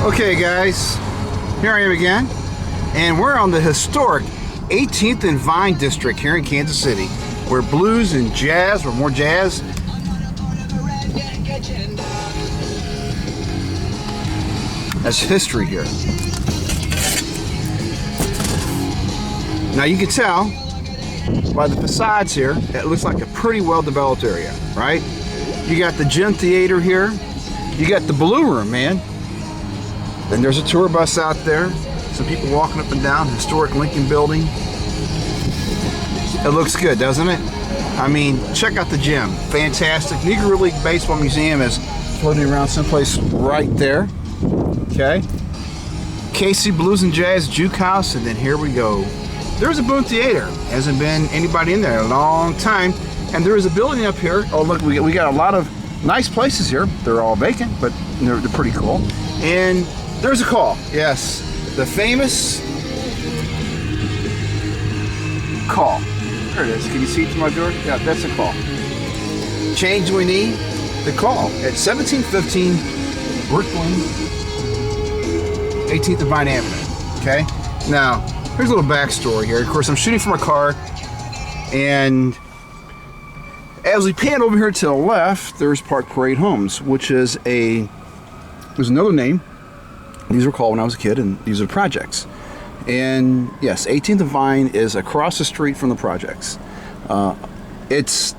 Okay guys, here I am again, and we're on the historic 18th and Vine District here in Kansas City, where blues and jazz, or more jazz, that's history here. Now you can tell by the facades here, it looks like a pretty well developed area, right? You got the gym theater here, you got the blue room, man. Then there's a tour bus out there, some people walking up and down, historic Lincoln building. It looks good, doesn't it? I mean, check out the gym, fantastic. Negro League Baseball Museum is floating around someplace right there, okay? KC Blues and Jazz Juke House, and then here we go. There's a Boone Theater. Hasn't been anybody in there in a long time. And there is a building up here. Oh look, we got a lot of nice places here. They're all vacant, but they're pretty cool. And there's a call. Yes, the famous call. There it is. Can you see it to my door? Yeah, that's a call. Change we need. The call at 1715 Brooklyn, 18th and Vine Avenue. Okay. Now, here's a little backstory here. Of course, I'm shooting from a car, and as we pan over here to the left, there's Park Parade Homes, which is there's another name. These were called when I was a kid, and these are projects. And yes, 18th and Vine is across the street from the projects. It's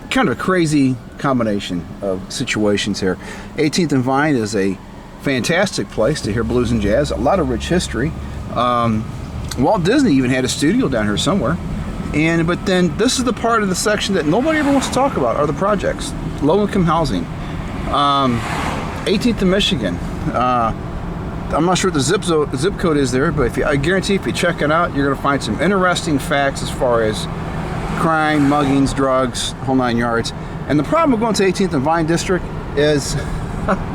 kind of a crazy combination of situations here. 18th and Vine is a fantastic place to hear blues and jazz, a lot of rich history. Walt Disney even had a studio down here somewhere. But then this is the part of the section that nobody ever wants to talk about, are the projects. Low-income housing. 18th and Michigan. I'm not sure what the zip code is there, but I guarantee if you check it out, you're going to find some interesting facts as far as crime, muggings, drugs, whole 9 yards. And the problem with going to 18th and Vine District is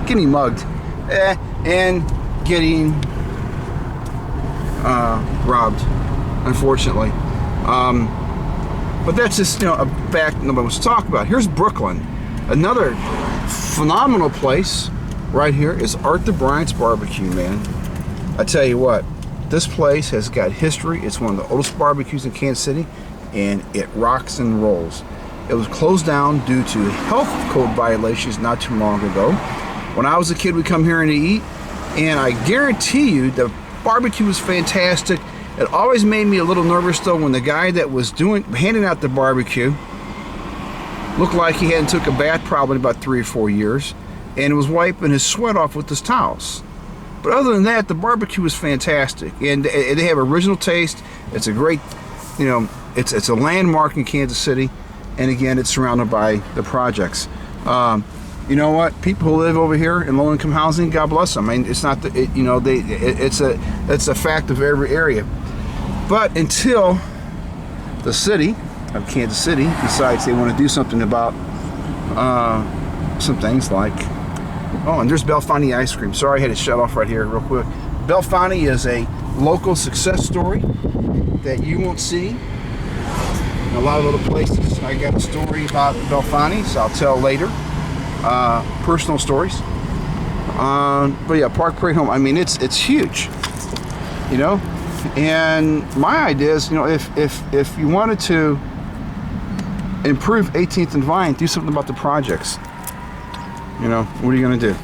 getting mugged and getting robbed, unfortunately. But that's just, a fact nobody wants to talk about. Here's Brooklyn. Another phenomenal place right here is Arthur Bryants BBQ, man. I tell you what, this place has got history. It's one of the oldest barbecues in Kansas City, and it rocks and rolls. It was closed down due to health code violations not too long ago. When I was a kid, we'd come here and eat, and I guarantee you the barbecue was fantastic. It always made me a little nervous though when the guy that was handing out the barbecue looked like he hadn't took a bath probably about 3 or 4 years, and was wiping his sweat off with his towels. But other than that, the barbecue was fantastic, and they have original taste. It's a great, it's a landmark in Kansas City, and again, it's surrounded by the projects. You know what? People who live over here in low-income housing, God bless them. I mean, it's not it's a fact of every area. But until the city of Kansas City decides they want to do something about some things like, oh, and there's Belfani ice cream. Sorry, I had to shut off right here real quick. Belfani is a local success story that you won't see in a lot of other places. I got a story about Belfani, so I'll tell later. Personal stories. But yeah, Park Parade Home, I mean, it's huge, and my idea is, if you wanted to improve 18th and Vine, do something about the projects. What are you going to do?